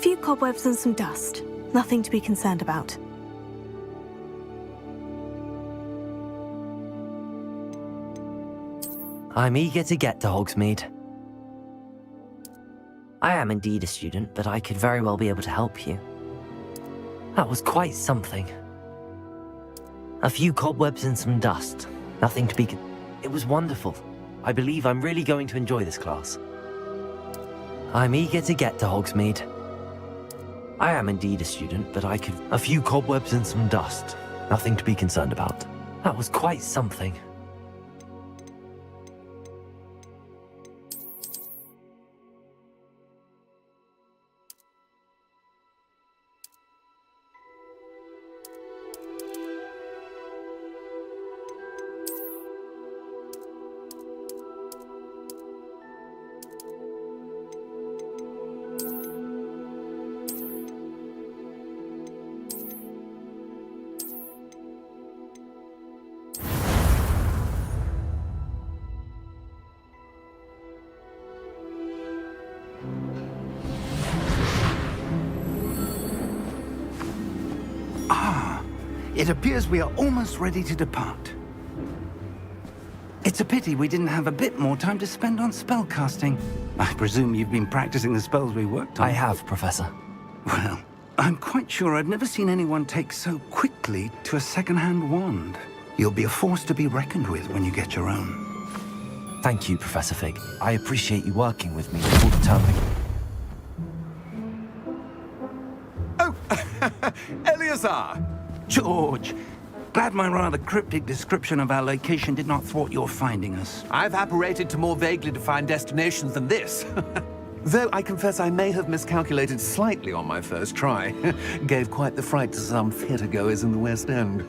few cobwebs and some dust. Nothing to be concerned about. I'm eager to get to Hogsmeade. I am indeed a student, but I could very well be able to help you. That was quite something. A few cobwebs and some dust. Nothing to be... It was wonderful. I believe I'm really going to enjoy this class. I'm eager to get to Hogsmeade. I am indeed a student, but I could... A few cobwebs and some dust. Nothing to be concerned about. That was quite something. It appears we are almost ready to depart. It's a pity we didn't have a bit more time to spend on spellcasting. I presume you've been practicing the spells we worked on. I have, Professor. Well, I'm quite sure I've never seen anyone take so quickly to a second-hand wand. You'll be a force to be reckoned with when you get your own. Thank you, Professor Fig. I appreciate you working with me before the term begins. Oh, Eleazar! George, glad my rather cryptic description of our location did not thwart your finding us. I've apparated to more vaguely defined destinations than this. Though I confess I may have miscalculated slightly on my first try. Gave quite the fright to some theatre-goers in the West End.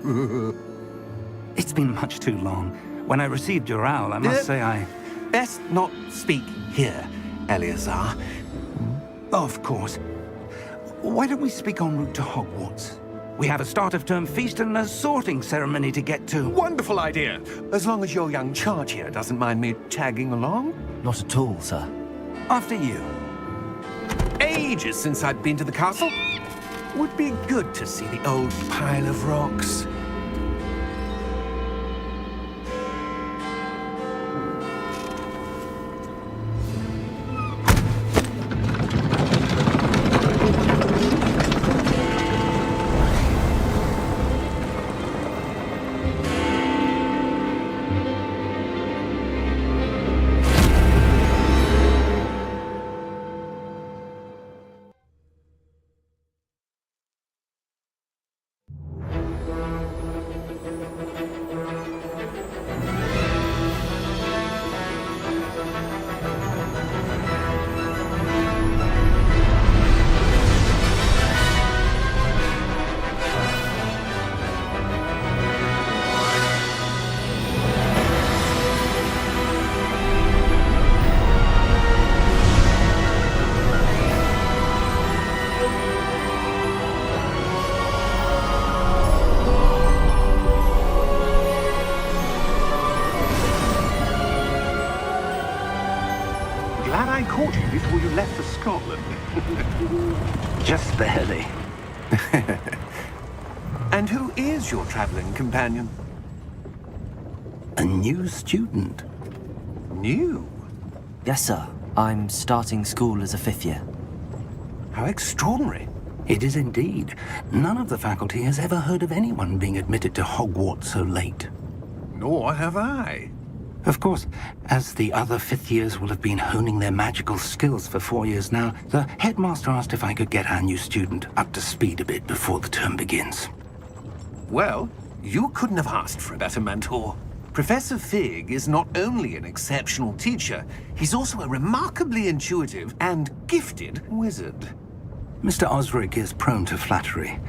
It's been much too long. When I received your owl, I must say I... Best not speak here, Eleazar. Of course. Why don't we speak en route to Hogwarts? We have a start-of-term feast and a sorting ceremony to get to. Wonderful idea! As long as your young charge here doesn't mind me tagging along. Not at all, sir. After you. Ages since I'd been to the castle. Would be good to see the old pile of rocks. Glad I caught you before you left for Scotland. Just barely. And who is your traveling companion? A new student. New? Yes, sir. I'm starting school as a 5th year. How extraordinary. It is indeed. None of the faculty has ever heard of anyone being admitted to Hogwarts so late. Nor have I. Of course, as the other 5th years will have been honing their magical skills for 4 years now, the headmaster asked if I could get our new student up to speed a bit before the term begins. Well, you couldn't have asked for a better mentor. Professor Fig is not only an exceptional teacher, he's also a remarkably intuitive and gifted wizard. Mr. Osric is prone to flattery.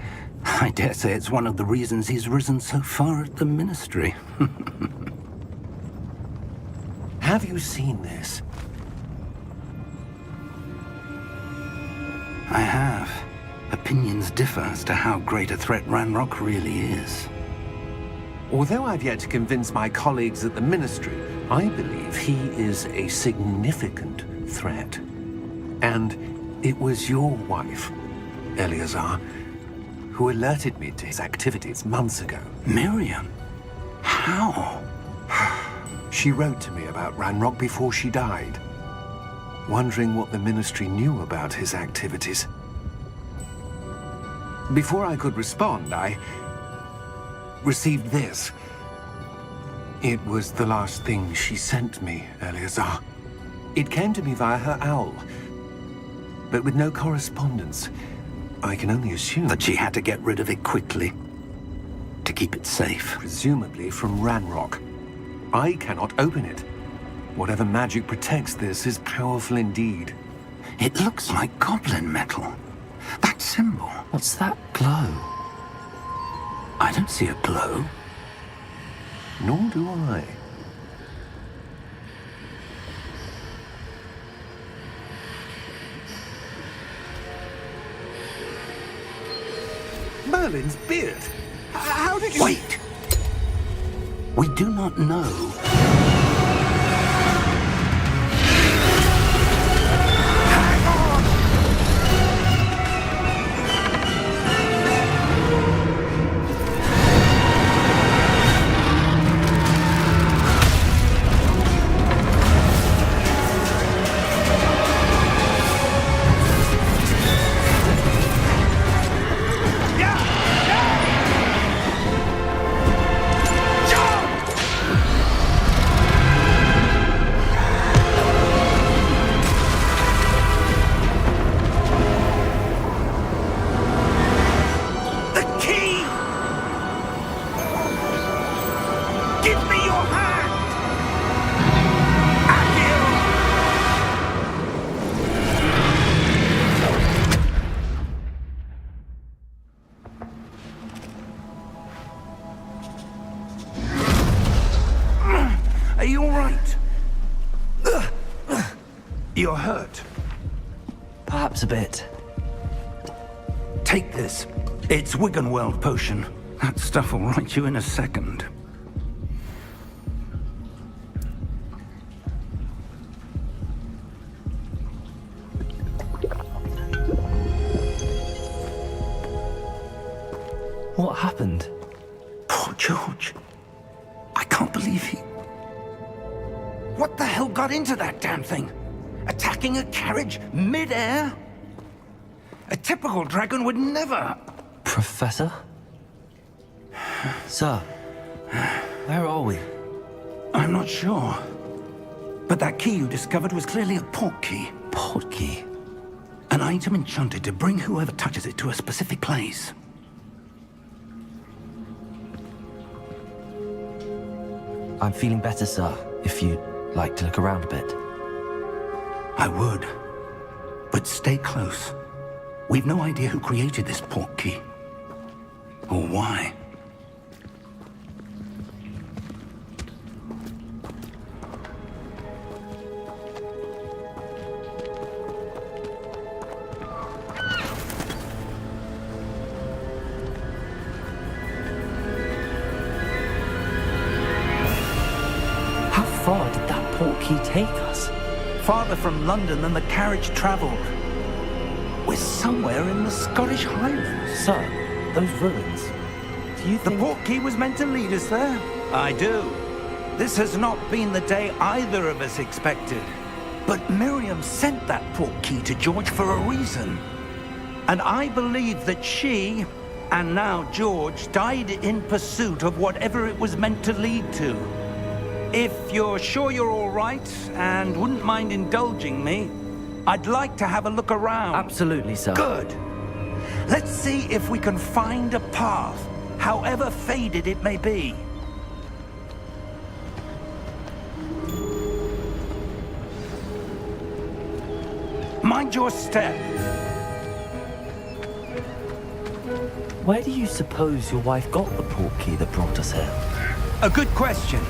I dare say it's one of the reasons he's risen so far at the ministry. Have you seen this? I have. Opinions differ as to how great a threat Ranrock really is. Although I've yet to convince my colleagues at the Ministry, I believe he is a significant threat. And It was your wife, Eleazar, who alerted me to his activities months ago. Miriam? How? She wrote to me about Ranrock before she died, wondering what the Ministry knew about his activities. Before I could respond, I received this. It was the last thing she sent me, Eleazar. It came to me via her owl, but with no correspondence. I can only assume That she had to get rid of it quickly, to keep it safe. presumably from Ranrock. I cannot open it. Whatever magic protects this is powerful indeed. It looks like goblin metal. That symbol. What's that glow? I don't see a glow. Nor do I. Merlin's beard. How did you... Wait! We do not know. Are you all right? You're hurt. Perhaps a bit. Take this. It's Wiggenweld potion. That stuff will right you in a second. What happened? Poor George. I can't believe he... What the hell got into that damn thing? Attacking a carriage mid-air? A typical dragon would never... Professor? Sir, where are we? I'm not sure. But that key you discovered was clearly a port key. Port key? An item enchanted to bring whoever touches it to a specific place. I'm feeling better, sir, if you'd like to look around a bit. I would. But stay close. We've no idea who created this port key. Or why. How far did that port key take us? Farther from London than the carriage traveled. We're somewhere in the Scottish Highlands. Sir, those ruins. Do you The think... port key was meant to lead us there? I do. This has not been the day either of us expected. But Miriam sent that port key to George for a reason. And I believe that she, and now George, died in pursuit of whatever it was meant to lead to. If you're sure you're all right, and wouldn't mind indulging me, I'd like to have a look around. Absolutely, sir. Good. Let's see if we can find a path, however faded it may be. Mind your step. Where do you suppose your wife got the port key that brought us here? A good question.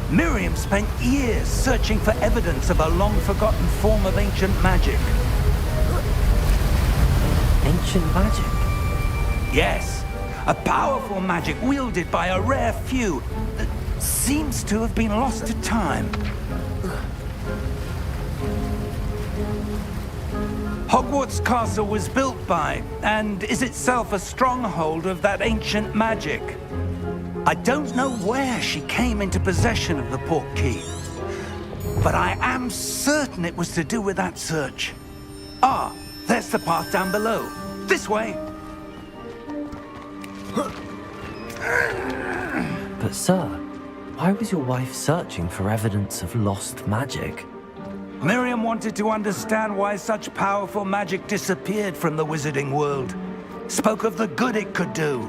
Miriam spent years searching for evidence of a long-forgotten form of ancient magic. Ancient magic? Yes, a powerful magic wielded by a rare few that seems to have been lost to time. Hogwarts Castle was built by, and is itself a stronghold of that ancient magic. I don't know where she came into possession of the portkey, but I am certain it was to do with that search. Ah, there's the path down below. This way. But sir, why was your wife searching for evidence of lost magic? Miriam wanted to understand why such powerful magic disappeared from the wizarding world. Spoke of the good it could do.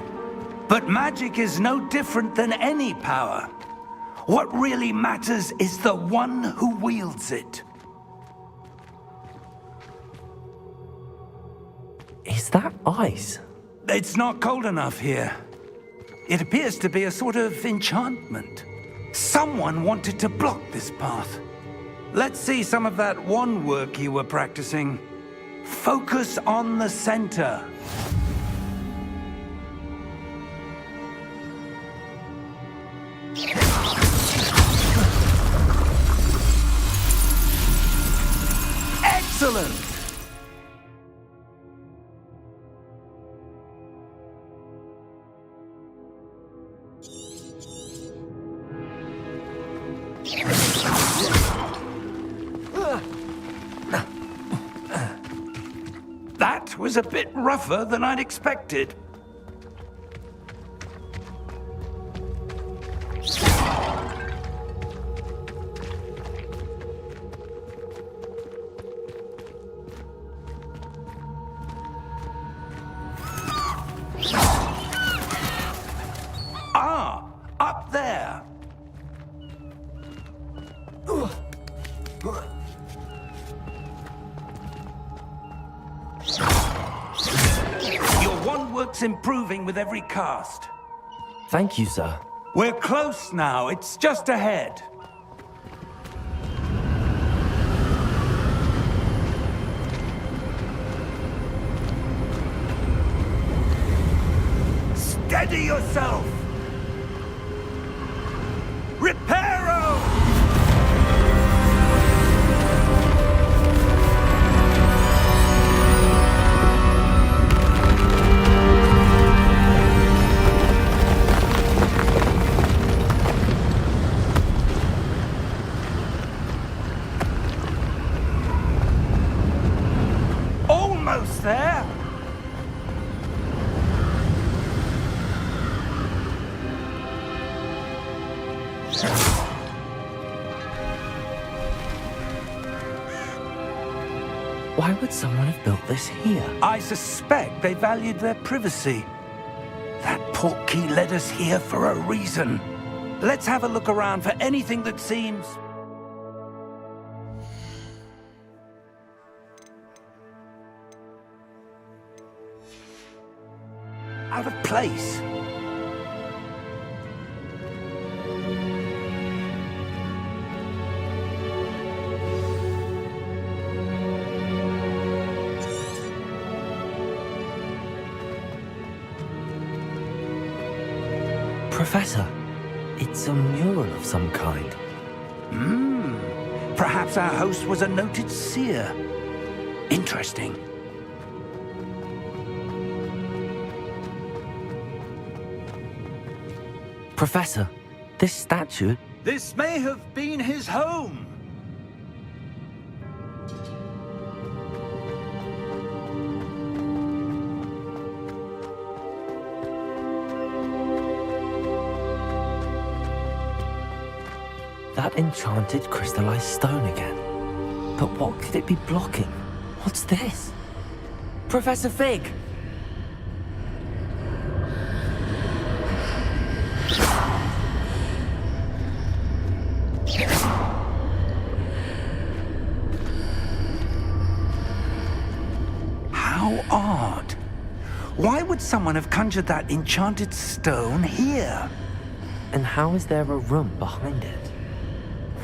But magic is no different than any power. What really matters is the one who wields it. Is that ice? It's not cold enough here. It appears to be a sort of enchantment. Someone wanted to block this path. Let's see some of that wand work you were practicing. Focus on the center. Excellent! That was a bit rougher than I'd expected. Ah, up there. Your wand work's improving with every cast. Thank you, sir. We're close now. It's just ahead. Steady yourself! Reparo! Almost there! Why would someone have built this here? I suspect they valued their privacy. That portkey led us here for a reason. Let's have a look around for anything that seems... out of place. Professor, it's a mural of some kind. Perhaps our host was a noted seer. Interesting. Professor, this statue... This may have been his home. That enchanted crystallized stone again. But what could it be blocking? What's this? Professor Fig! How odd. Why would someone have conjured that enchanted stone here? And how is there a room behind it?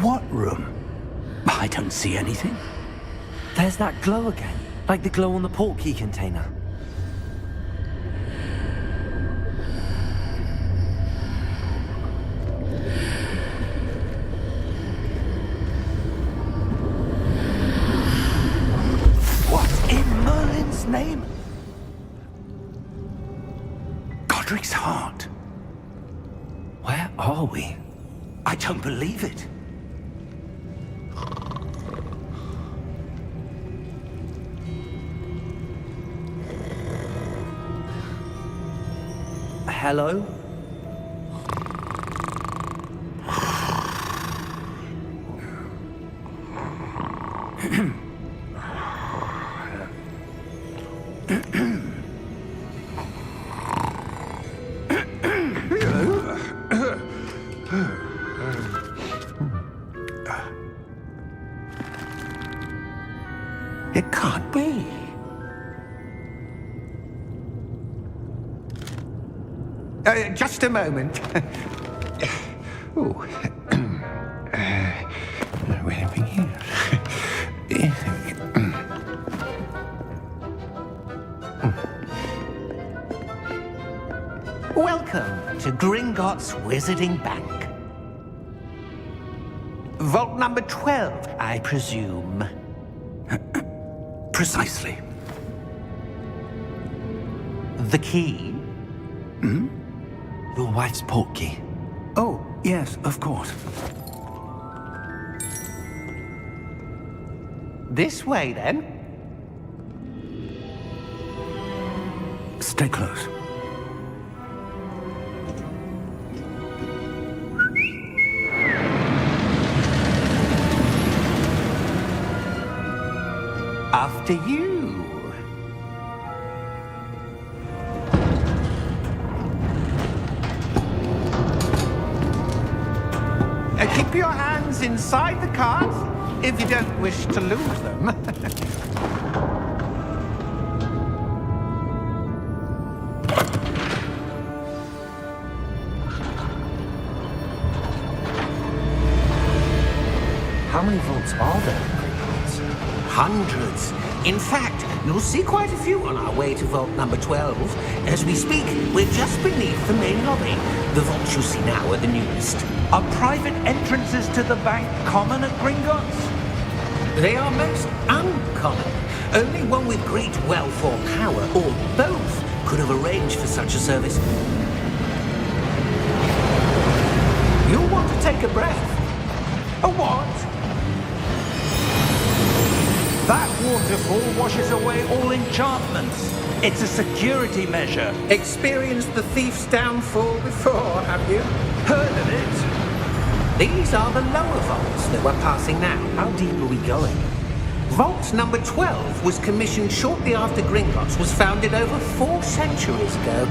What room? I don't see anything. There's that glow again, like the glow on the portkey container. Godric's heart. Where are we? I don't believe it. Hello? It can't be. Just a moment. Oh. Wait a minute. Welcome to Gringotts Wizarding Bank. Vault number 12, I presume. Precisely. The key? Your wife's portkey. Oh, yes, of course. This way, then. Stay close. After you. Keep your hands inside the cart if you don't wish to lose them. How many vaults are there in Gringotts? Hundreds. In fact, you'll see quite a few on our way to vault number 12. As we speak, we're just beneath the main lobby. The vaults you see now are the newest. Are private entrances to the bank common at Gringotts? They are most uncommon. Only one with great wealth or power, or both, could have arranged for such a service. You'll want to take a breath. A what? That waterfall washes away all enchantments. It's a security measure. Experienced the thief's downfall before, have you? Heard of it? These are the lower vaults that we're passing now. How deep are we going? Vault number 12 was commissioned shortly after Gringotts was founded over 4 centuries ago.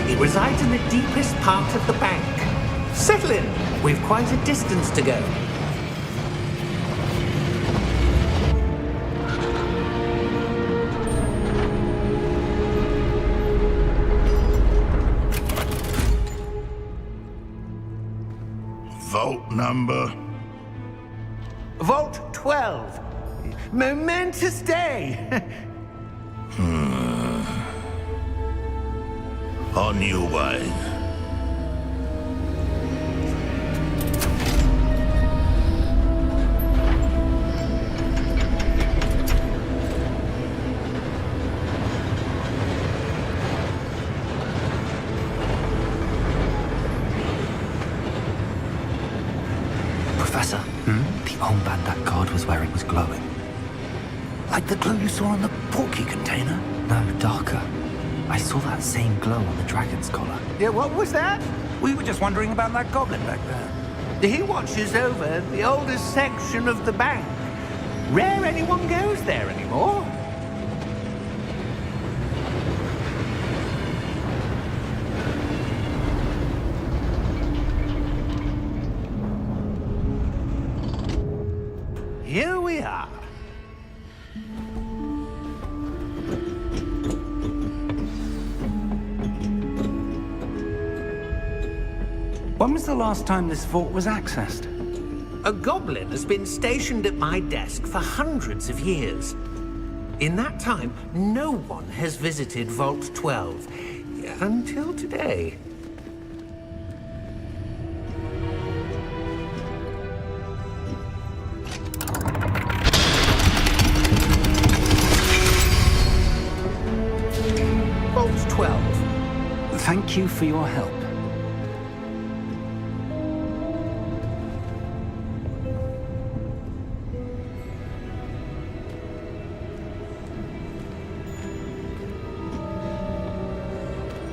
It resides in the deepest part of the bank. Settle in. We've quite a distance to go. Vault number? Vault 12. Momentous day. On your way. Professor, the armband that guard was wearing was glowing. Like the glow you saw on the portkey container? No, darker. I saw that same glow on the dragon's collar. Yeah, what was that? We were just wondering about that goblin back there. He watches over the oldest section of the bank. Rare anyone goes there anymore. Here we are. When was the last time this vault was accessed? A goblin has been stationed at my desk for hundreds of years. In that time, no one has visited Vault 12. Until today. Vault 12. Thank thank you for your help.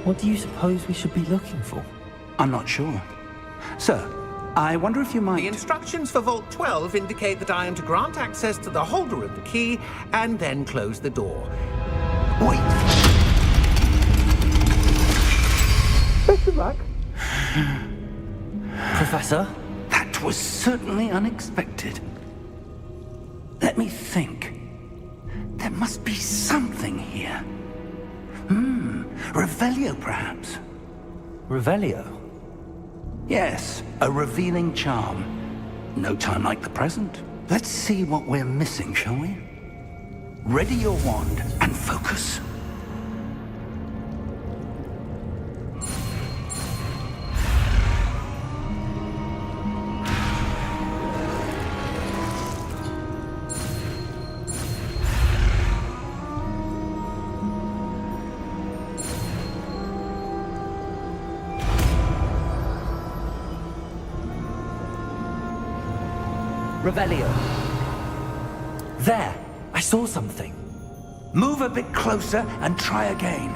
What do you suppose we should be looking for? I'm not sure. Sir, I wonder if you might... The instructions for Vault 12 indicate that I am to grant access to the holder of the key and then close the door. Wait! Best of luck. Professor? That was certainly unexpected. Let me think. There must be something here. Revelio, perhaps? Revelio? Yes, a revealing charm. No time like the present. Let's see what we're missing, shall we? Ready your wand and focus. Revelio. There! I saw something. Move a bit closer and try again.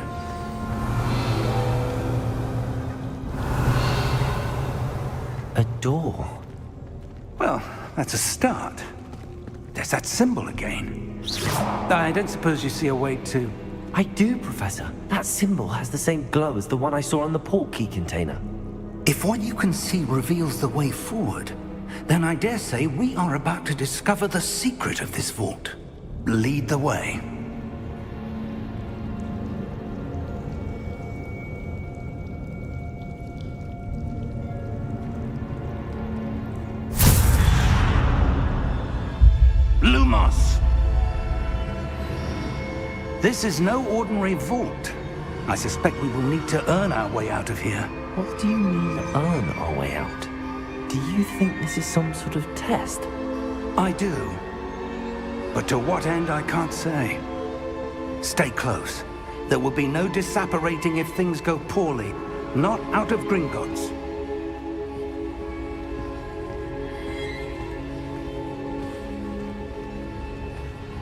A door. Well, that's a start. There's that symbol again. I don't suppose you see a way to... I do, Professor. That symbol has the same glow as the one I saw on the port key container. If what you can see reveals the way forward, then I dare say we are about to discover the secret of this vault. Lead the way. Lumos! This is no ordinary vault. I suspect we will need to earn our way out of here. What do you mean, earn our way out? Do you think this is some sort of test? I do. But to what end, I can't say. Stay close. There will be no disapparating if things go poorly. Not out of Gringotts.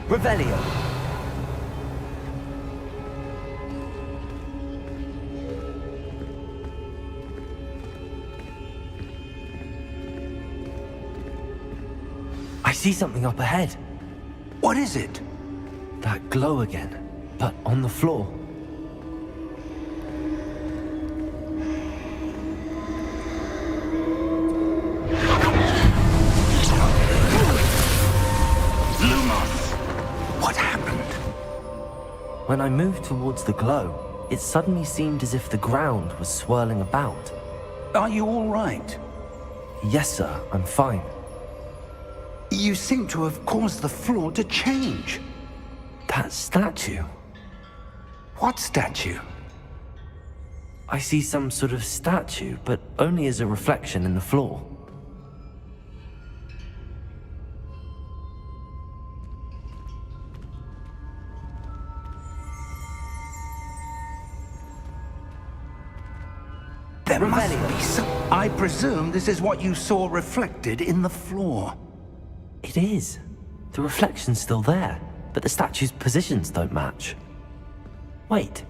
Revelio! I see something up ahead. What is it? That glow again, but on the floor. Lumos! What happened? When I moved towards the glow, it suddenly seemed as if the ground was swirling about. Are you all right? Yes, sir, I'm fine. You seem to have caused the floor to change. That statue. What statue? I see some sort of statue, but only as a reflection in the floor. There must be some... I presume this is what you saw reflected in the floor. It is. The reflection's still there, but the statue's positions don't match. Wait.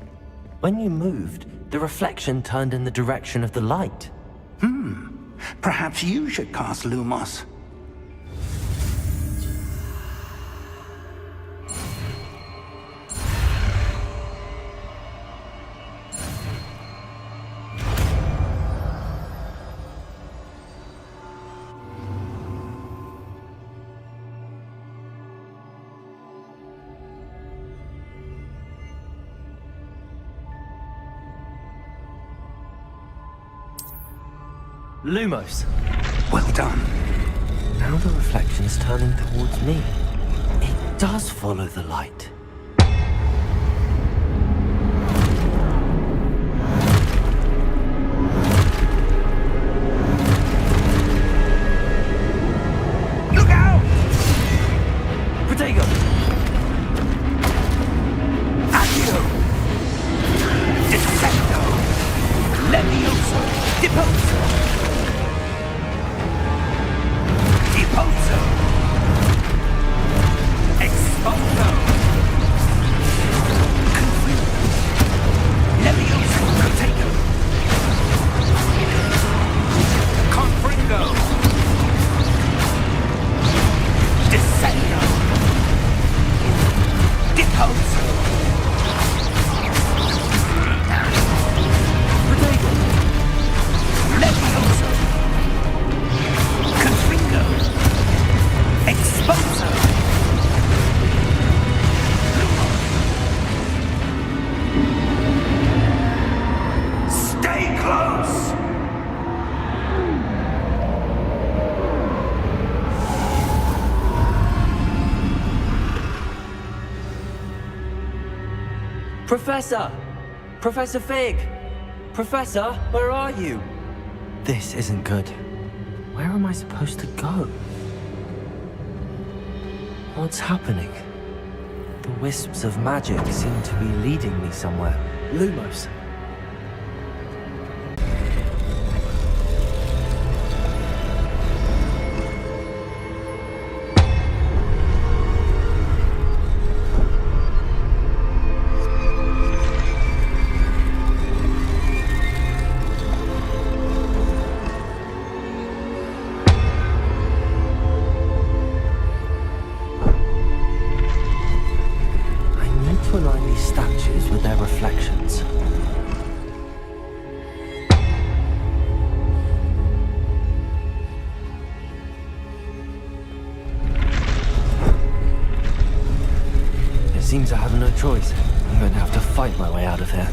When you moved, the reflection turned in the direction of the light. Perhaps you should cast Lumos. Lumos! Well done. Now the reflection is turning towards me. It does follow the light. Look out! Protego! Accio! Defendo! Professor! Professor Fig! Professor, where are you? This isn't good. Where am I supposed to go? What's happening? The wisps of magic seem to be leading me somewhere. Lumos. To align these statues with their reflections. It seems I have no choice. I'm going to have to fight my way out of here.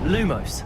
Lumos.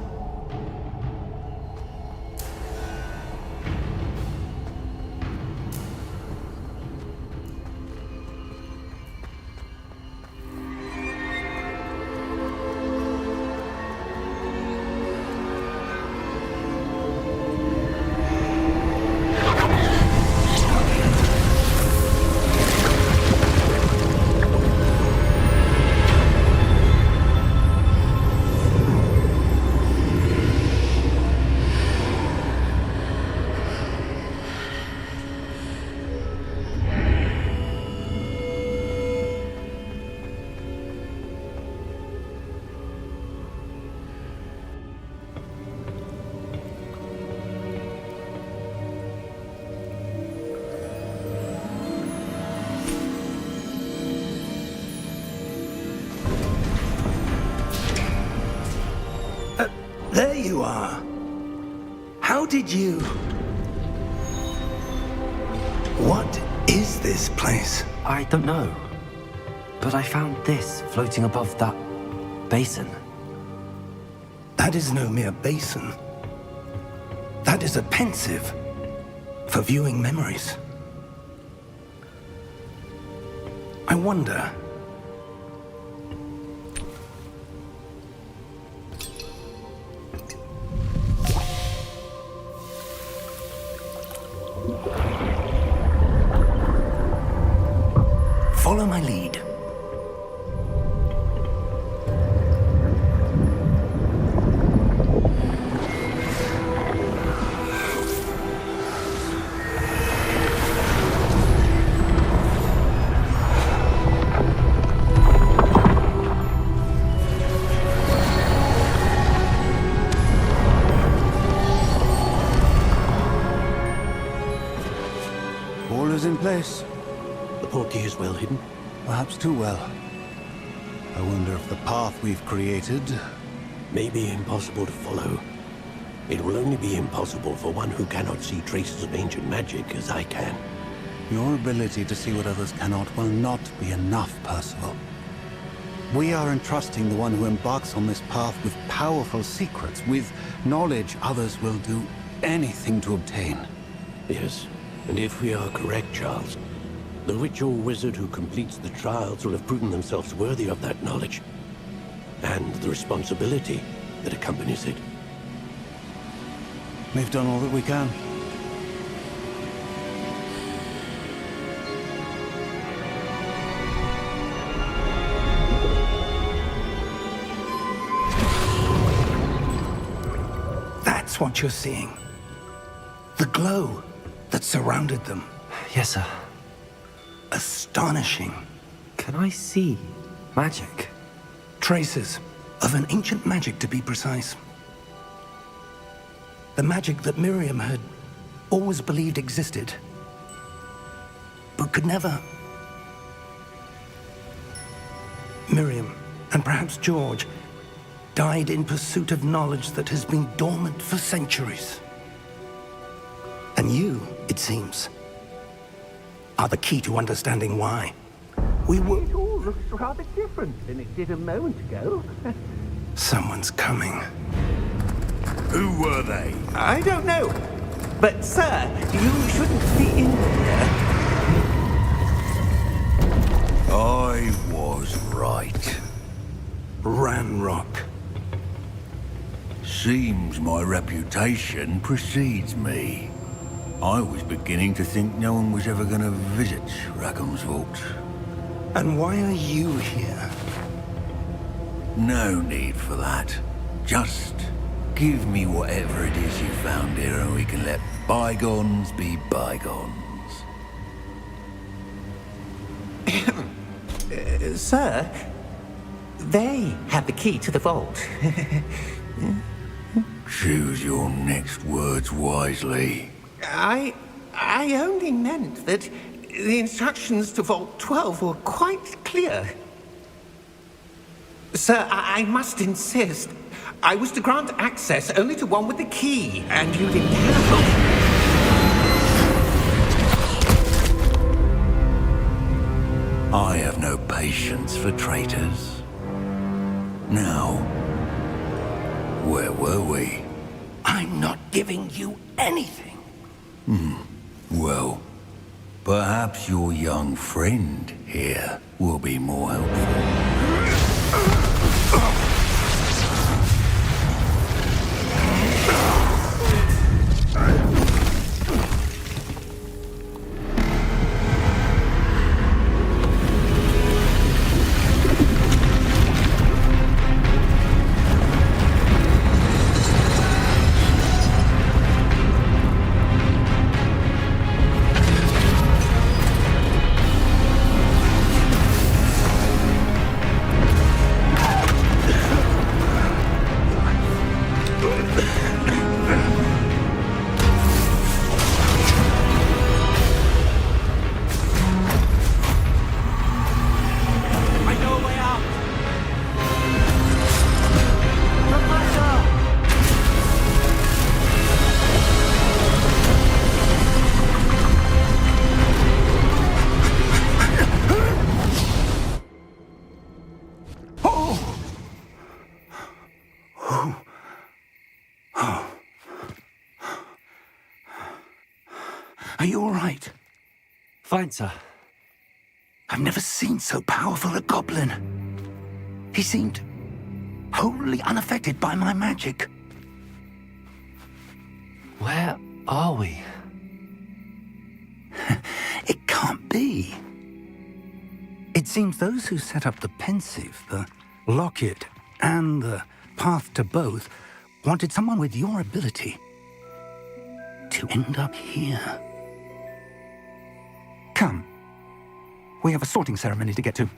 There you are. How did you... What is this place? I don't know. But I found this floating above that basin. That is no mere basin. That is a pensive for viewing memories. I wonder... Follow my lead. All is in place. The portkey is well hidden. Perhaps too well. I wonder if the path we've created... May be impossible to follow. It will only be impossible for one who cannot see traces of ancient magic as I can. Your ability to see what others cannot will not be enough, Percival. We are entrusting the one who embarks on this path with powerful secrets, with knowledge others will do anything to obtain. Yes, and if we are correct, Charles, the witch or wizard who completes the trials will have proven themselves worthy of that knowledge, and the responsibility that accompanies it. We've done all that we can. That's what you're seeing. The glow that surrounded them. Yes, sir. Astonishing. Can I see magic? Traces of an ancient magic, to be precise. The magic that Miriam had always believed existed, but could never. Miriam, and perhaps George, died in pursuit of knowledge that has been dormant for centuries. And you, it seems, are the key to understanding why. We were... It all looks rather different than it did a moment ago. Someone's coming. Who were they? I don't know. But, sir, you shouldn't be in here. I was right. Ranrock. Seems my reputation precedes me. I was beginning to think no one was ever going to visit Rackham's vault. And why are you here? No need for that. Just give me whatever it is you found here and we can let bygones be bygones. Sir, they have the key to the vault. Choose your next words wisely. I only meant that the instructions to Vault 12 were quite clear. Sir, I must insist. I was to grant access only to one with the key, and you didn't have. I have no patience for traitors. Now, where were we? I'm not giving you anything. Well, perhaps your young friend here will be more helpful. Are you all right? Fine, sir. I've never seen so powerful a goblin. He seemed wholly unaffected by my magic. Where are we? It can't be. It seems those who set up the pensive, the locket, and the path to both wanted someone with your ability to end up here. Come. We have a sorting ceremony to get to.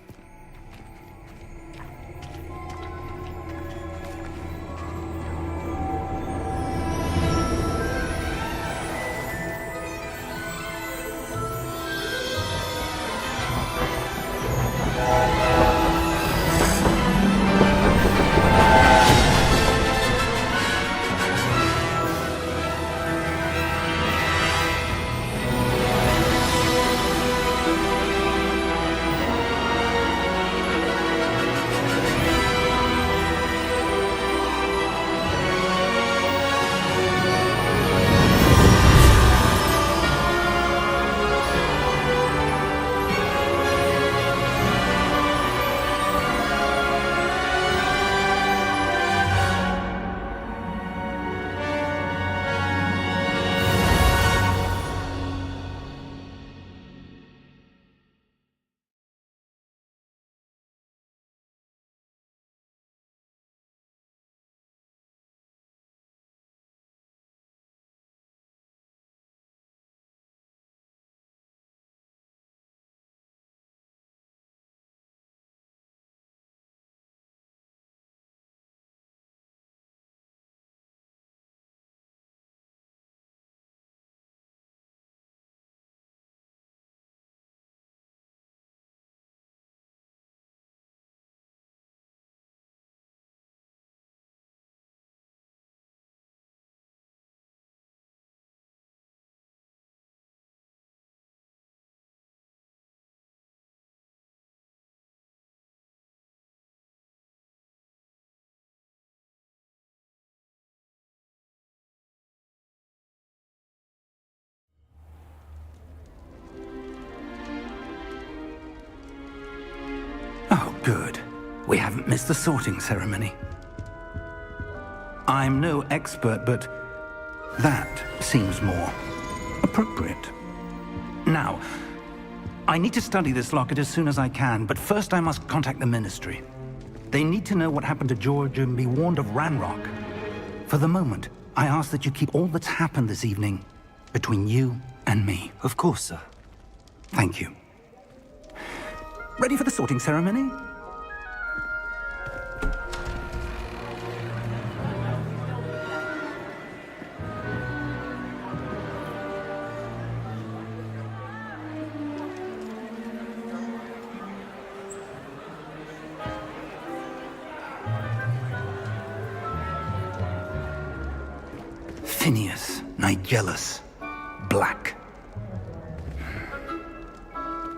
Good. We haven't missed the sorting ceremony. I'm no expert, but that seems more appropriate. Now, I need to study this locket as soon as I can, but first I must contact the Ministry. They need to know what happened to George and be warned of Ranrock. For the moment, I ask that you keep all that's happened this evening between you and me. Of course, sir. Thank you. Ready for the sorting ceremony? Phineas, Nigellus, Black.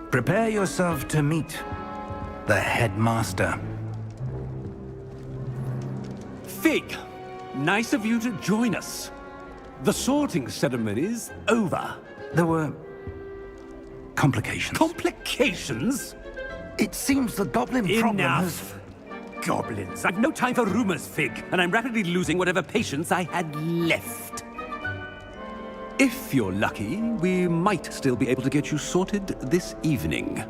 Prepare yourself to meet the headmaster. Fig, nice of you to join us. The sorting ceremony's over. There were complications. Complications? It seems the goblin problem has... Enough. Goblins. I've no time for rumors, Fig, and I'm rapidly losing whatever patience I had left. If you're lucky, we might still be able to get you sorted this evening.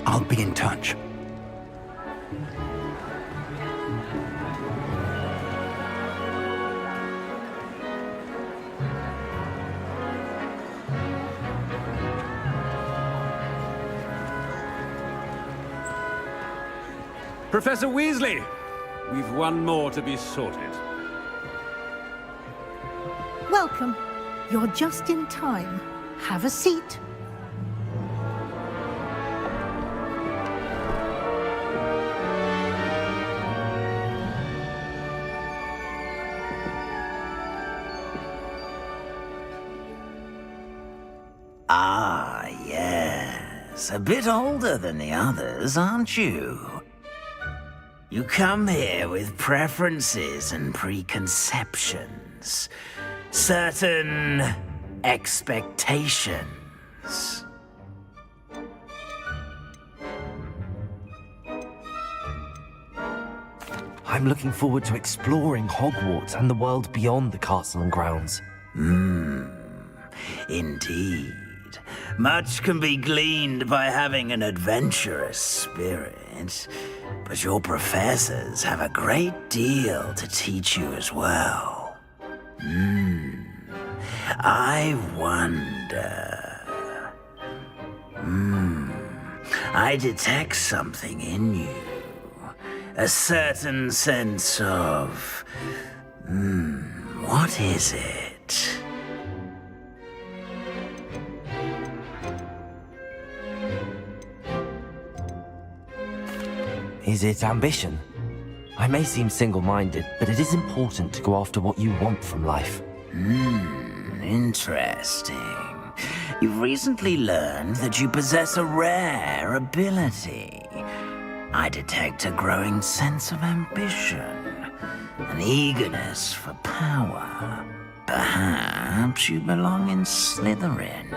I'll be in touch. Professor Weasley, we've one more to be sorted. Welcome. You're just in time. Have a seat. Ah, yes. A bit older than the others, aren't you? You come here with preferences and preconceptions. Certain expectations. I'm looking forward to exploring Hogwarts and the world beyond the castle and grounds. Indeed. Much can be gleaned by having an adventurous spirit, but your professors have a great deal to teach you as well. I wonder... I detect something in you. A certain sense of... what is it? Is it ambition? I may seem single-minded, but it is important to go after what you want from life. Interesting. You've recently learned that you possess a rare ability. I detect a growing sense of ambition, an eagerness for power. Perhaps you belong in Slytherin.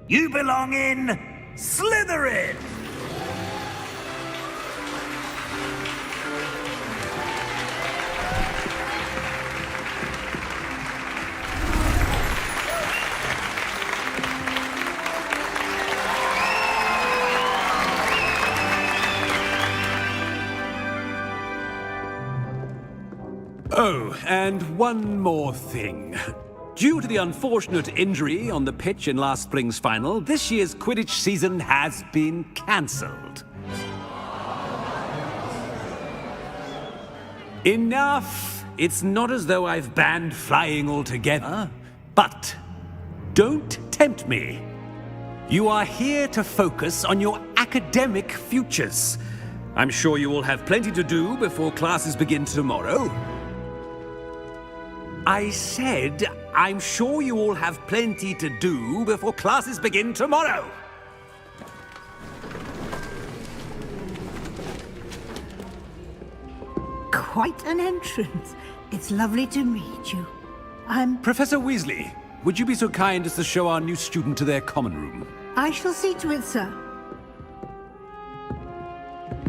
You belong in Slytherin! Oh, and one more thing. Due to the unfortunate injury on the pitch in last spring's final, this year's Quidditch season has been cancelled. Enough! It's not as though I've banned flying altogether. But don't tempt me. You are here to focus on your academic futures. I'm sure you will have plenty to do before classes begin tomorrow. I said, I'm sure you all have plenty to do before classes begin tomorrow. Quite an entrance. It's lovely to meet you. Professor Weasley, would you be so kind as to show our new student to their common room? I shall see to it, sir.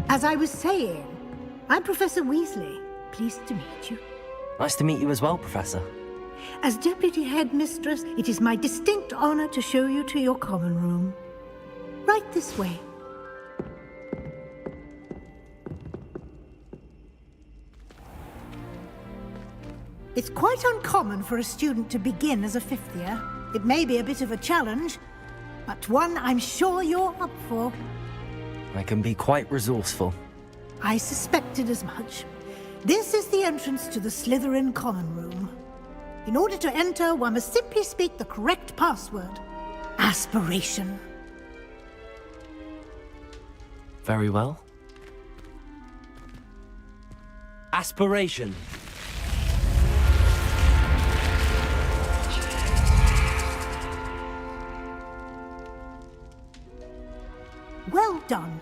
As I was saying, I'm Professor Weasley. Pleased to meet you. Nice to meet you as well, Professor. As Deputy Headmistress, it is my distinct honor to show you to your common room. Right this way. It's quite uncommon for a student to begin as a fifth year. It may be a bit of a challenge, but one I'm sure you're up for. I can be quite resourceful. I suspected as much. This is the entrance to the Slytherin common room. In order to enter, one must simply speak the correct password. Aspiration. Very well. Aspiration. Well done.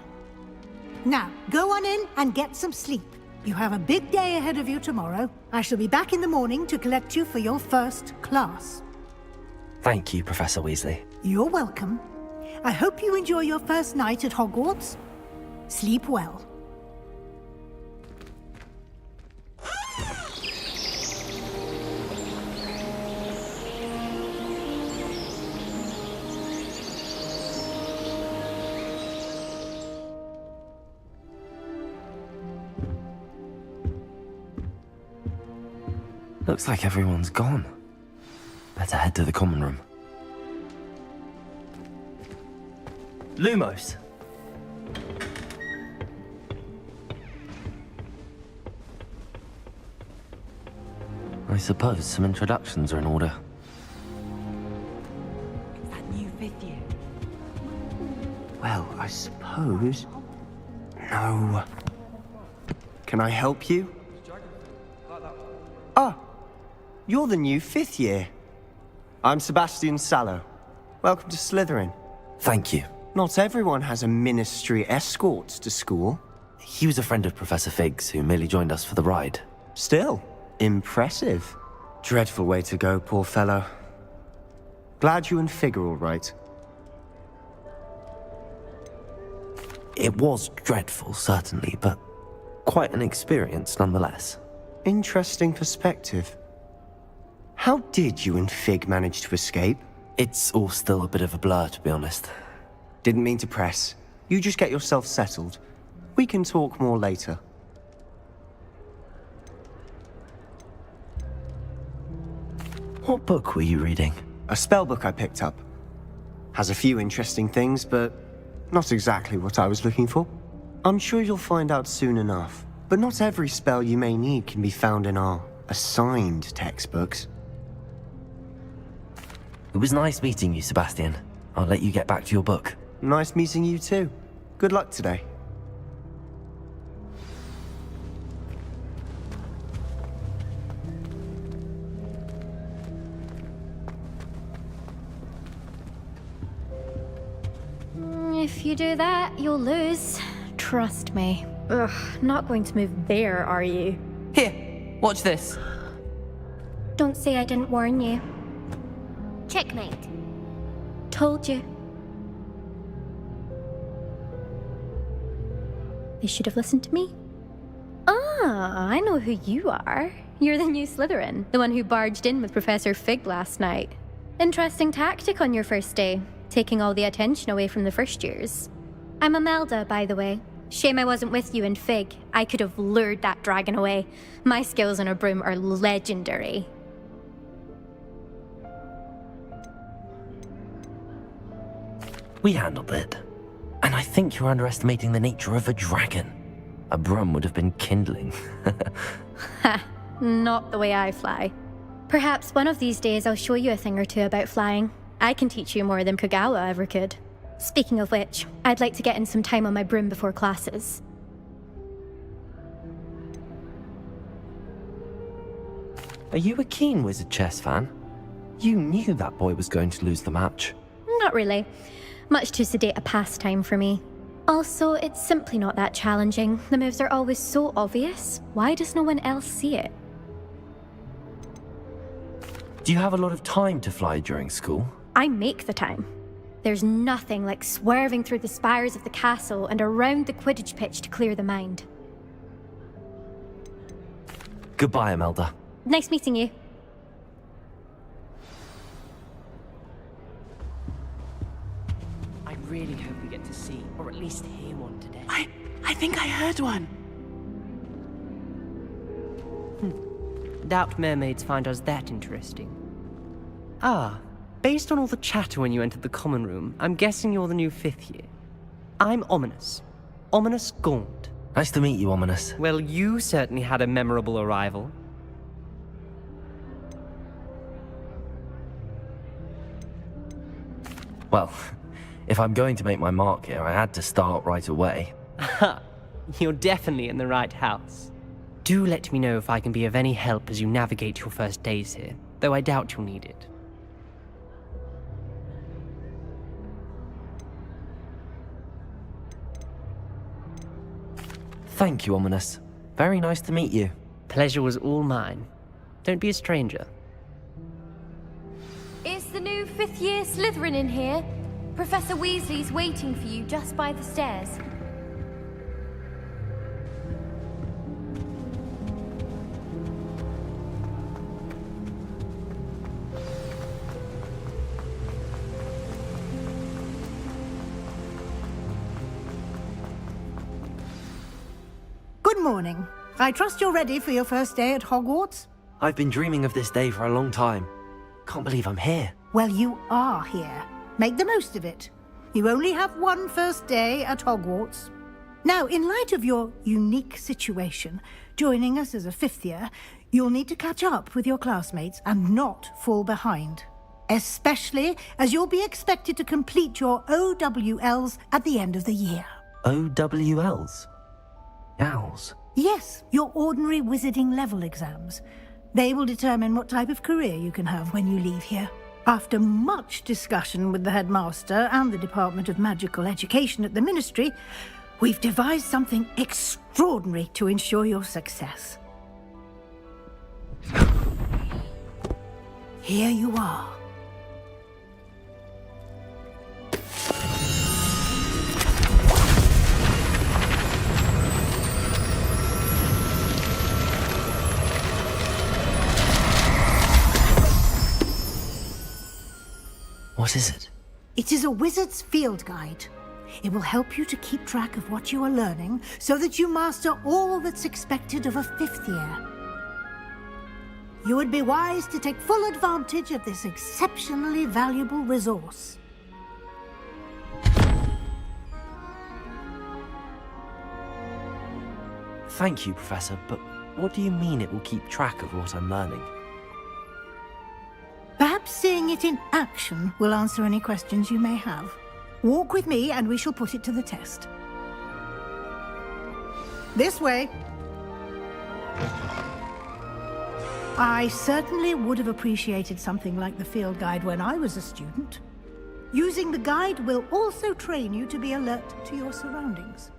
Now, go on in and get some sleep. You have a big day ahead of you tomorrow. I shall be back in the morning to collect you for your first class. Thank you, Professor Weasley. You're welcome. I hope you enjoy your first night at Hogwarts. Sleep well. Looks like everyone's gone. Better head to the common room. Lumos! I suppose some introductions are in order. It's that new fifth year. Well, I suppose... No. Can I help you? Ah! You're the new fifth year. I'm Sebastian Sallow. Welcome to Slytherin. Thank you. Not everyone has a ministry escort to school. He was a friend of Professor Fig's who merely joined us for the ride. Still, impressive. Dreadful way to go, poor fellow. Glad you and Fig are all right. It was dreadful, certainly, but quite an experience nonetheless. Interesting perspective. How did you and Fig manage to escape? It's all still a bit of a blur, to be honest. Didn't mean to press. You just get yourself settled. We can talk more later. What book were you reading? A spell book I picked up. Has a few interesting things, but not exactly what I was looking for. I'm sure you'll find out soon enough. But not every spell you may need can be found in our assigned textbooks. It was nice meeting you, Sebastian. I'll let you get back to your book. Nice meeting you too. Good luck today. If you do that, you'll lose. Trust me. Ugh, not going to move there, are you? Here, watch this. Don't say I didn't warn you. Checkmate. Told you. You should have listened to me. Ah, I know who you are. You're the new Slytherin, the one who barged in with Professor Fig last night. Interesting tactic on your first day, taking all the attention away from the first years. I'm Imelda, by the way. Shame I wasn't with you in Fig. I could have lured that dragon away. My skills on a broom are legendary. We handled it. And I think you're underestimating the nature of a dragon. A broom would have been kindling. Ha, not the way I fly. Perhaps one of these days I'll show you a thing or two about flying. I can teach you more than Kagawa ever could. Speaking of which, I'd like to get in some time on my broom before classes. Are you a keen Wizard chess fan? You knew that boy was going to lose the match. Not really. Much too sedate a pastime for me. Also, it's simply not that challenging. The moves are always so obvious. Why does no one else see it? Do you have a lot of time to fly during school? I make the time. There's nothing like swerving through the spires of the castle and around the Quidditch pitch to clear the mind. Goodbye, Imelda. Nice meeting you. I really hope we get to see, or at least hear one today. I think I heard one. Doubt mermaids find us that interesting. Ah, based on all the chatter when you entered the common room, I'm guessing you're the new 5th year. I'm Ominous. Ominous Gaunt. Nice to meet you, Ominous. Well, you certainly had a memorable arrival. Well, if I'm going to make my mark here, I had to start right away. Ha! You're definitely in the right house. Do let me know if I can be of any help as you navigate your first days here, though I doubt you'll need it. Thank you, Ominous. Very nice to meet you. Pleasure was all mine. Don't be a stranger. Is the new 5th year Slytherin in here? Professor Weasley's waiting for you just by the stairs. Good morning. I trust you're ready for your first day at Hogwarts? I've been dreaming of this day for a long time. Can't believe I'm here. Well, you are here. Make the most of it. You only have one first day at Hogwarts. Now, in light of your unique situation, joining us as a 5th year, you'll need to catch up with your classmates and not fall behind. Especially as you'll be expected to complete your OWLs at the end of the year. OWLs? Owls? Yes, your ordinary wizarding level exams. They will determine what type of career you can have when you leave here. After much discussion with the headmaster and the Department of Magical Education at the Ministry, we've devised something extraordinary to ensure your success. Here you are. What is it? It is a wizard's field guide. It will help you to keep track of what you are learning so that you master all that's expected of a 5th year. You would be wise to take full advantage of this exceptionally valuable resource. Thank you, Professor, but what do you mean it will keep track of what I'm learning? Perhaps seeing it in action will answer any questions you may have. Walk with me and we shall put it to the test. This way. I certainly would have appreciated something like the field guide when I was a student. Using the guide will also train you to be alert to your surroundings.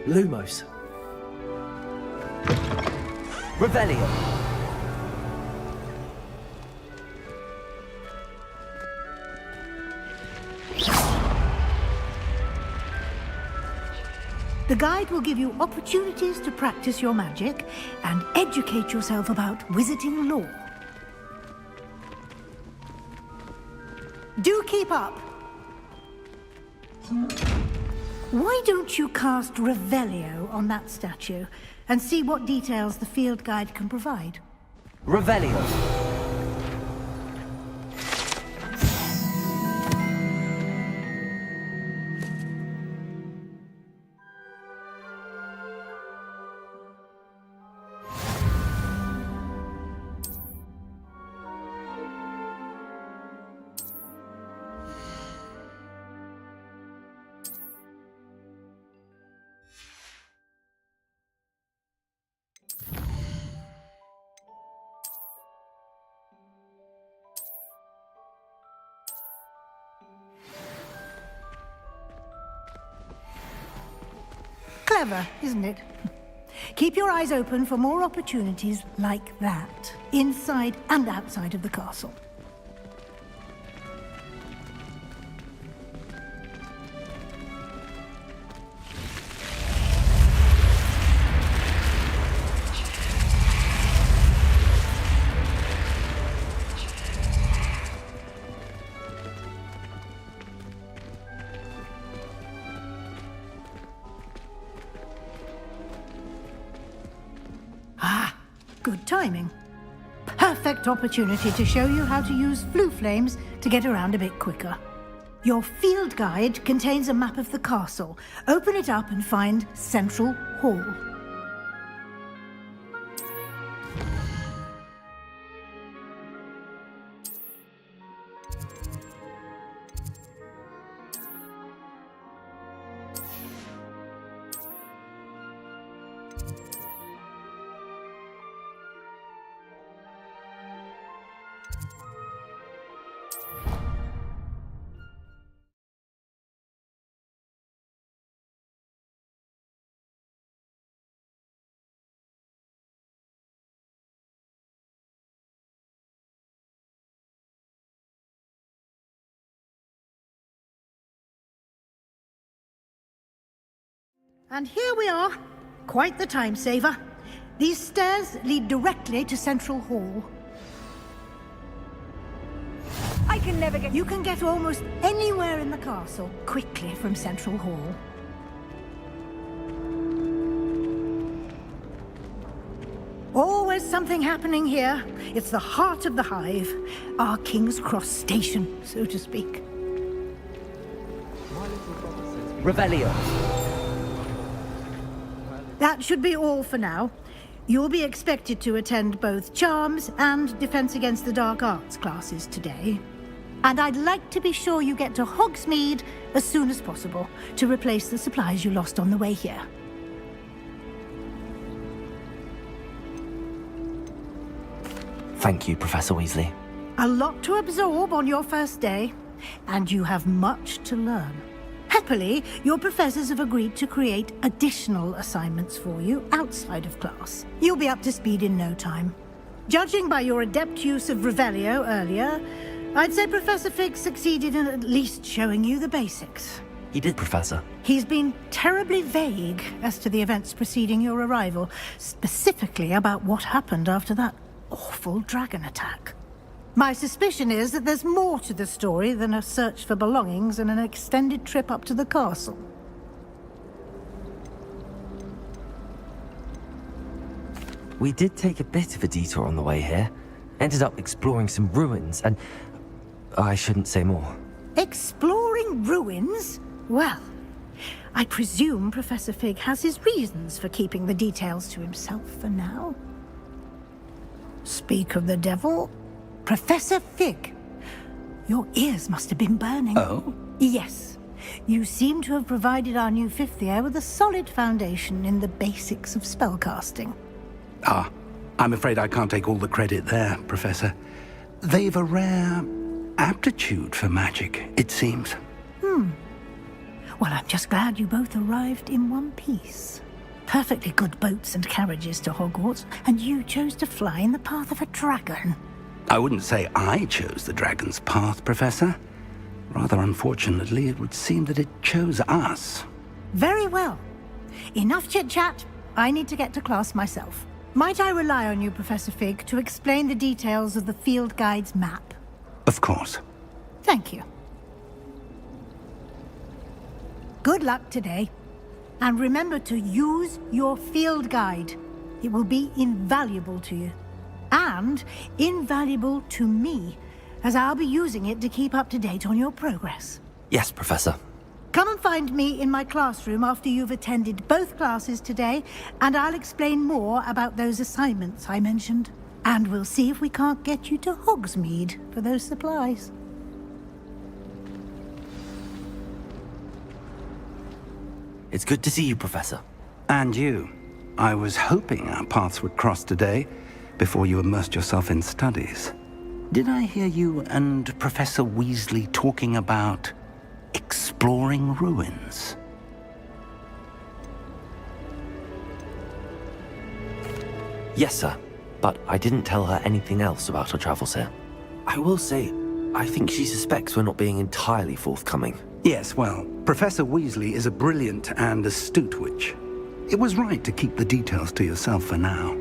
Lumos. Revelio. The guide will give you opportunities to practice your magic and educate yourself about wizarding lore. Do keep up. Why don't you cast Revelio on that statue and see what details the field guide can provide? Revelio. Clever, isn't it? Keep your eyes open for more opportunities like that, inside and outside of the castle. Good timing. Perfect opportunity to show you how to use flue flames to get around a bit quicker. Your field guide contains a map of the castle. Open it up and find Central Hall. And here we are. Quite the time saver. These stairs lead directly to Central Hall. I can never get... You can get almost anywhere in the castle quickly from Central Hall. Always something happening here. It's the heart of the hive. Our King's Cross station, so to speak. Revelio. That should be all for now. You'll be expected to attend both Charms and Defense Against the Dark Arts classes today. And I'd like to be sure you get to Hogsmeade as soon as possible to replace the supplies you lost on the way here. Thank you, Professor Weasley. A lot to absorb on your first day, and you have much to learn. Happily, your professors have agreed to create additional assignments for you outside of class. You'll be up to speed in no time. Judging by your adept use of Revelio earlier, I'd say Professor Fig succeeded in at least showing you the basics. He did, Professor. He's been terribly vague as to the events preceding your arrival, specifically about what happened after that awful dragon attack. My suspicion is that there's more to the story than a search for belongings and an extended trip up to the castle. We did take a bit of a detour on the way here. Ended up exploring some ruins and... I shouldn't say more. Exploring ruins? Well, I presume Professor Fig has his reasons for keeping the details to himself for now. Speak of the devil... Professor Fig, your ears must have been burning. Oh? Yes. You seem to have provided our new fifth year with a solid foundation in the basics of spellcasting. Ah, I'm afraid I can't take all the credit there, Professor. They've a rare aptitude for magic, it seems. Well, I'm just glad you both arrived in one piece. Perfectly good boats and carriages to Hogwarts, and you chose to fly in the path of a dragon. I wouldn't say I chose the dragon's path, Professor. Rather unfortunately, it would seem that it chose us. Very well. Enough chit-chat. I need to get to class myself. Might I rely on you, Professor Fig, to explain the details of the field guide's map? Of course. Thank you. Good luck today. And remember to use your field guide. It will be invaluable to you. And invaluable to me, as I'll be using it to keep up to date on your progress. Yes, Professor. Come and find me in my classroom after you've attended both classes today, and I'll explain more about those assignments I mentioned. And we'll see if we can't get you to Hogsmeade for those supplies. It's good to see you, Professor. And you. I was hoping our paths would cross today, before you immersed yourself in studies. Did I hear you and Professor Weasley talking about exploring ruins? Yes, sir. But I didn't tell her anything else about her travels here. I will say, I think she suspects we're not being entirely forthcoming. Yes, well, Professor Weasley is a brilliant and astute witch. It was right to keep the details to yourself for now.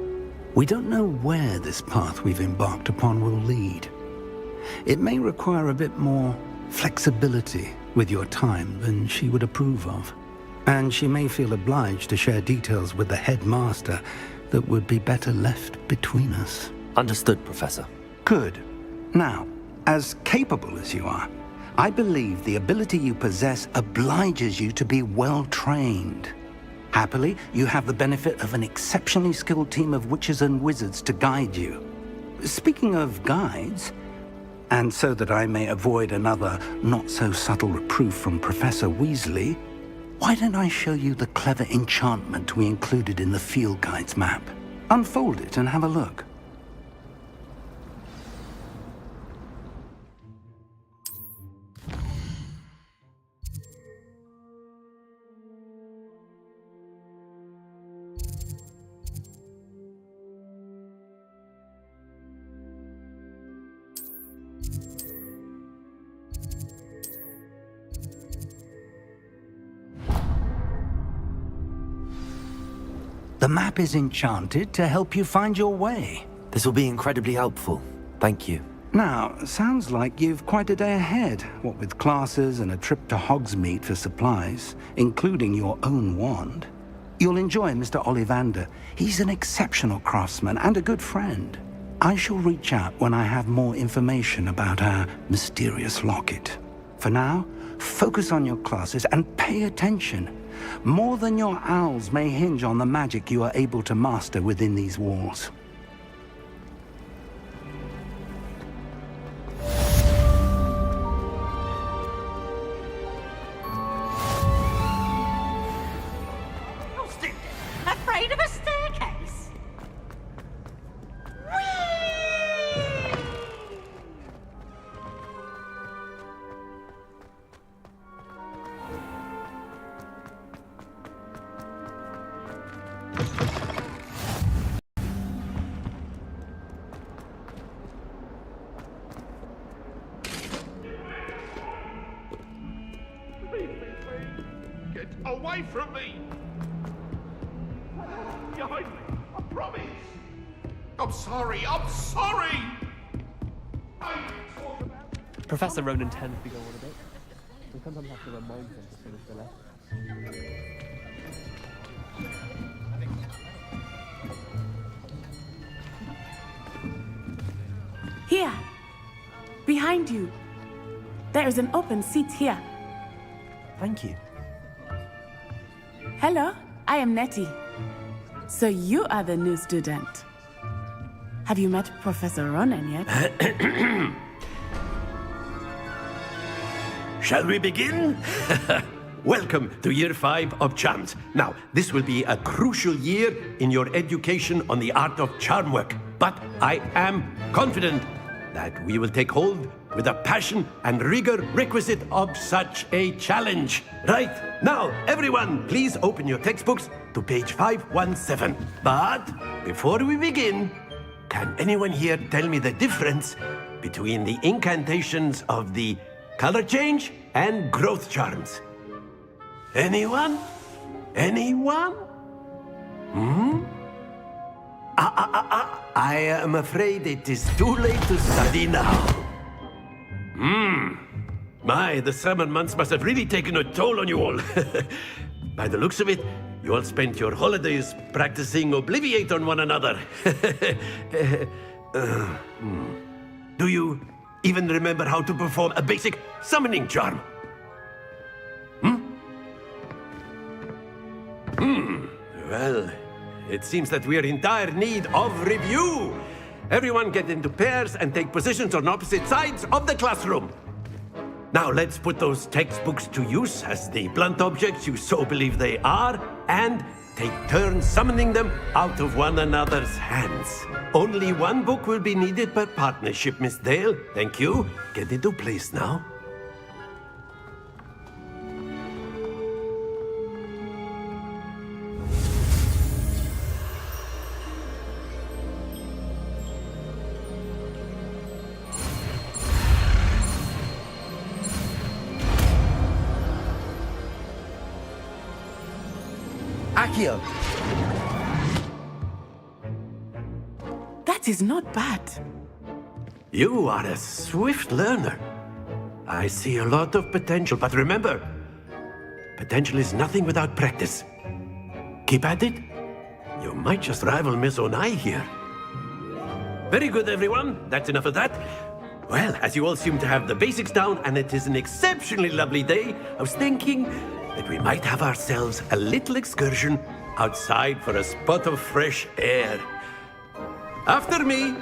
We don't know where this path we've embarked upon will lead. It may require a bit more flexibility with your time than she would approve of. And she may feel obliged to share details with the headmaster that would be better left between us. Understood, Professor. Good. Now, as capable as you are, I believe the ability you possess obliges you to be well-trained. Happily, you have the benefit of an exceptionally skilled team of witches and wizards to guide you. Speaking of guides, and so that I may avoid another not-so-subtle reproof from Professor Weasley, why don't I show you the clever enchantment we included in the field guide's map? Unfold it and have a look. The map is enchanted to help you find your way. This will be incredibly helpful. Thank you. Now, sounds like you've quite a day ahead, what with classes and a trip to Hogsmeade for supplies, including your own wand. You'll enjoy Mr. Ollivander. He's an exceptional craftsman and a good friend. I shall reach out when I have more information about our mysterious locket. For now, focus on your classes and pay attention. More than your owls may hinge on the magic you are able to master within these walls. Afraid of a staircase? Get away from me! Behind me, I promise! I'm sorry, I'm sorry! Professor Ronan tends to go on a bit. We sometimes have to remind him to finish the lesson. Here, behind you. There is an open seat here. Thank you. Hello, I am Nettie. So you are the new student. Have you met Professor Ronan yet? Shall we begin? Welcome to Year 5 of Charms. Now, this will be a crucial year in your education on the art of charm work. But I am confident that we will take hold with the passion and rigor requisite of such a challenge. Right, now, everyone, please open your textbooks to page 517. But before we begin, can anyone here tell me the difference between the incantations of the color change and growth charms? Anyone? Anyone? I am afraid it is too late to study now. My, the summer months must have really taken a toll on you all. By the looks of it, you all spent your holidays practicing Obliviate on one another. Do you even remember how to perform a basic summoning charm? Well, it seems that we are in dire need of review. Everyone get into pairs and take positions on opposite sides of the classroom. Now let's put those textbooks to use as the blunt objects you so believe they are, and take turns summoning them out of one another's hands. Only one book will be needed per partnership, Miss Dale. Thank you. Get into place now. Accio! That is not bad. You are a swift learner. I see a lot of potential, but remember, potential is nothing without practice. Keep at it. You might just rival Miss Onai here. Very good, everyone. That's enough of that. Well, as you all seem to have the basics down, and it is an exceptionally lovely day, I was thinking that we might have ourselves a little excursion outside for a spot of fresh air. After me!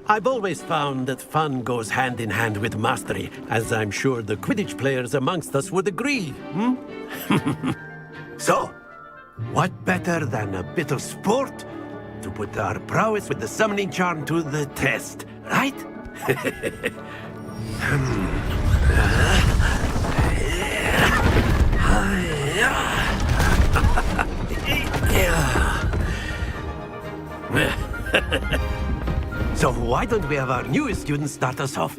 I've always found that fun goes hand in hand with mastery, as I'm sure the Quidditch players amongst us would agree, So, what better than a bit of sport to put our prowess with the summoning charm to the test, right? So why don't we have our newest student start us off?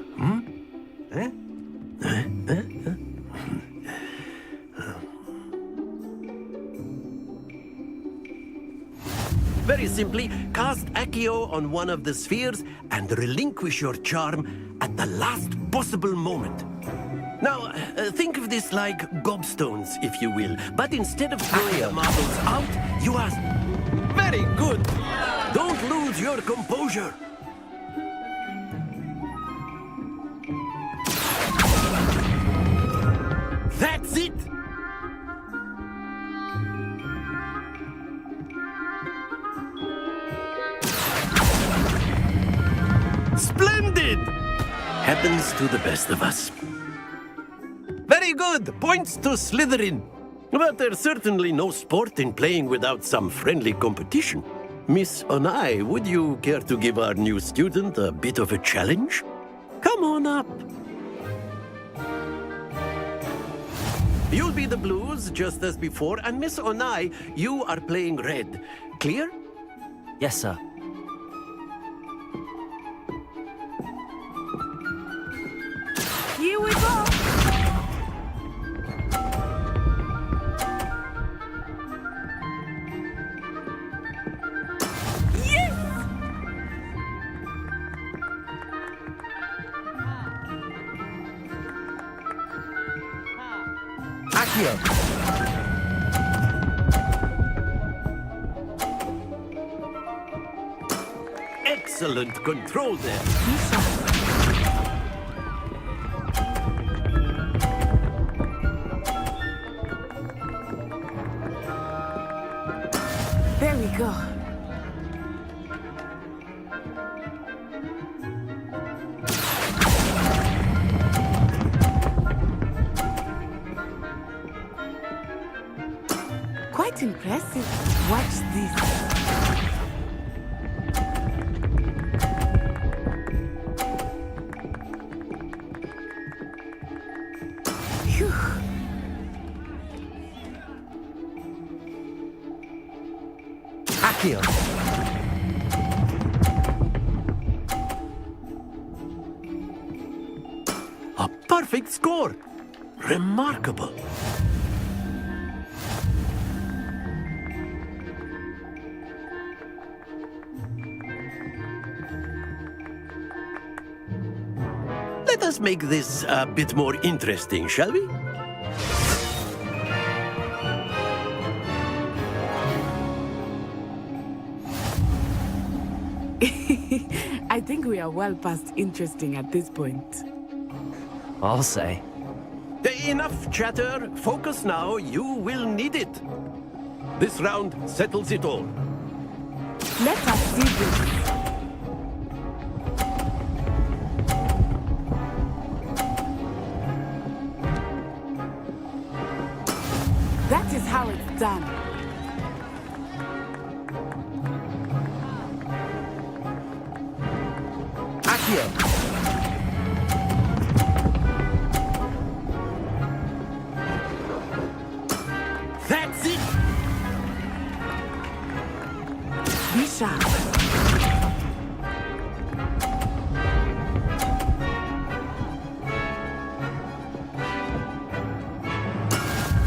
Very simply, cast Accio on one of the spheres and relinquish your charm at the last possible moment. Now, think of this like gobstones, if you will, but instead of throwing the marbles out, you ask... Very good! Don't lose your composure! That's it! Splendid! Happens to the best of us. Very good! Points to Slytherin. But there's certainly no sport in playing without some friendly competition. Miss Onai, would you care to give our new student a bit of a challenge? Come on up. You'll be the blues, just as before, and Miss Onai, you are playing red. Clear? Yes, sir. Here we go! Accio! Excellent control there. There we go. Quite impressive. Watch this. Phew. Accio! Accio. A perfect score! Remarkable. Let us make this a bit more interesting, shall we? I think we are well past interesting at this point. I'll say. Enough chatter. Focus now. You will need it. This round settles it all. Let us see this. That is how it's done. Accio. That's it! Be sharp.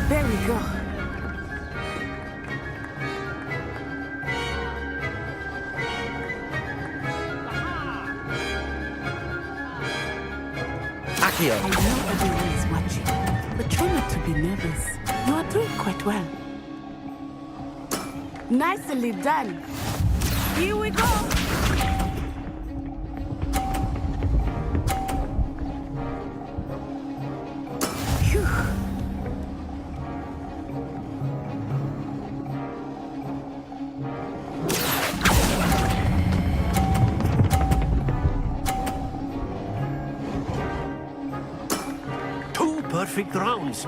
There we go. Accio. I know everyone is watching, but try not to be nervous. You are doing quite well. Nicely done. Here we go. Phew. Two perfect rounds.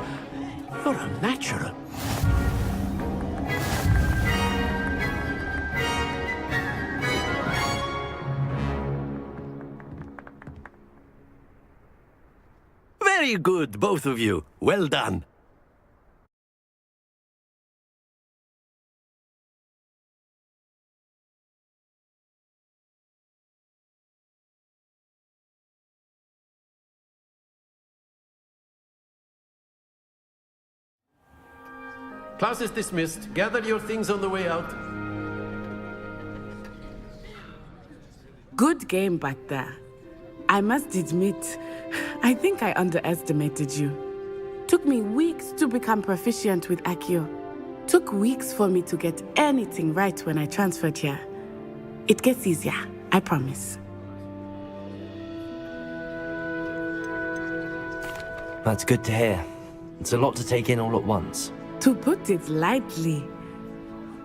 You're a natural. Very good, both of you. Well done. Class is dismissed. Gather your things on the way out. Good game back there. I must admit, I think I underestimated you. Took me weeks to become proficient with Accio. Took weeks for me to get anything right when I transferred here. It gets easier, I promise. That's good to hear. It's a lot to take in all at once. To put it lightly,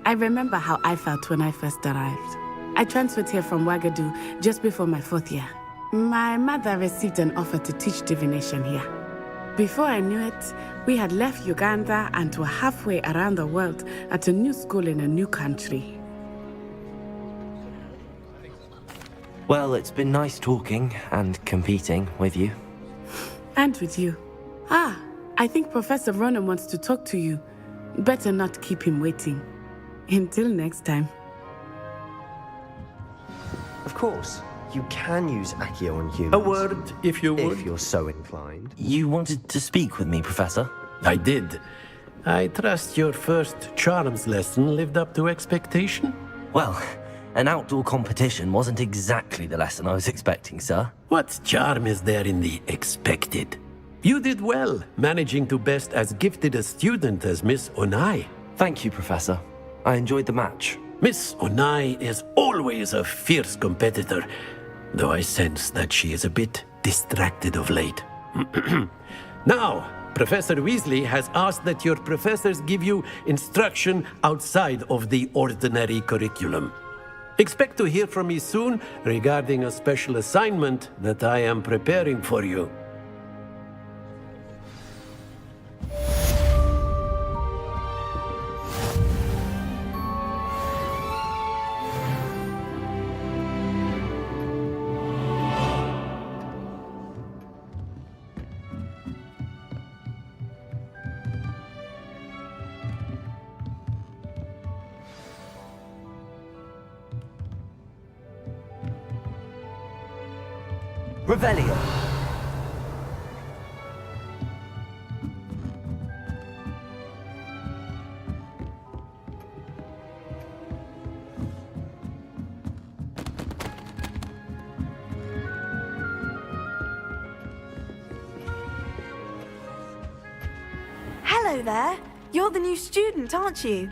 I remember how I felt when I first arrived. I transferred here from Ouagadougou just before my 4th year. My mother received an offer to teach divination here. Before I knew it, we had left Uganda and were halfway around the world at a new school in a new country. Well, it's been nice talking and competing with you. And with you. Ah, I think Professor Ronan wants to talk to you. Better not keep him waiting. Until next time. Of course, you can use Accio on humans. A word, if you would. If you're so inclined. You wanted to speak with me, Professor? I did. I trust your first charms lesson lived up to expectation? Well, an outdoor competition wasn't exactly the lesson I was expecting, sir. What charm is there in the expected? You did well, managing to best as gifted a student as Miss Onai. Thank you, Professor. I enjoyed the match. Miss Onai is always a fierce competitor, though I sense that she is a bit distracted of late. Now, Professor Weasley has asked that your professors give you instruction outside of the ordinary curriculum. Expect to hear from me soon regarding a special assignment that I am preparing for you. Revelio. Hello there. You're the new student, aren't you?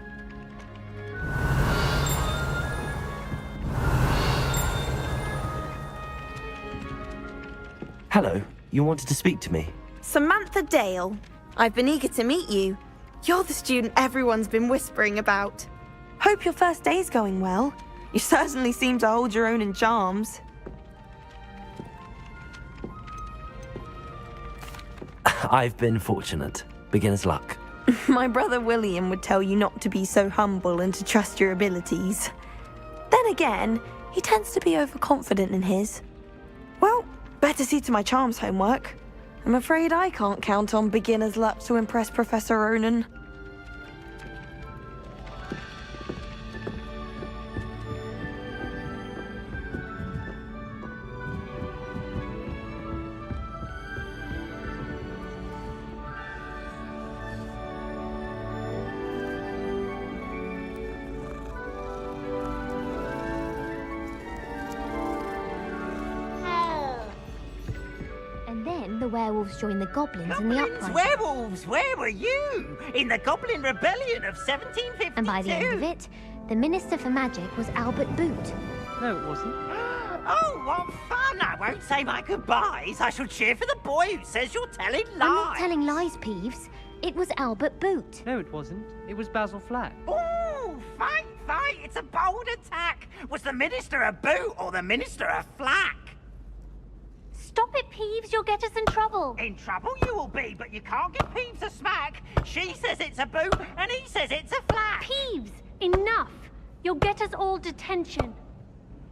Hello, you wanted to speak to me? Samantha Dale. I've been eager to meet you. You're the student everyone's been whispering about. Hope your first day's going well. You certainly seem to hold your own in charms. I've been fortunate. Beginner's luck. My brother William would tell you not to be so humble and to trust your abilities. Then again, he tends to be overconfident in his. Well, better see to my charms homework. I'm afraid I can't count on beginner's luck to impress Professor Ronan. And then the werewolves joined the goblins in the uprising. Werewolves, where were you? In the Goblin Rebellion of 1752. And by the end of it, the Minister for Magic was Albert Boot. No, it wasn't. Oh, what fun! I won't say my goodbyes. I shall cheer for the boy who says you're telling lies. I'm not telling lies, Peeves. It was Albert Boot. No, it wasn't. It was Basil Flack. Ooh, fight! It's a bold attack. Was the Minister a Boot or the Minister a Flack? Stop it, Peeves. You'll get us in trouble. In trouble you will be, but you can't give Peeves a smack. She says it's a Boot and he says it's a Flack. Peeves, enough. You'll get us all detention.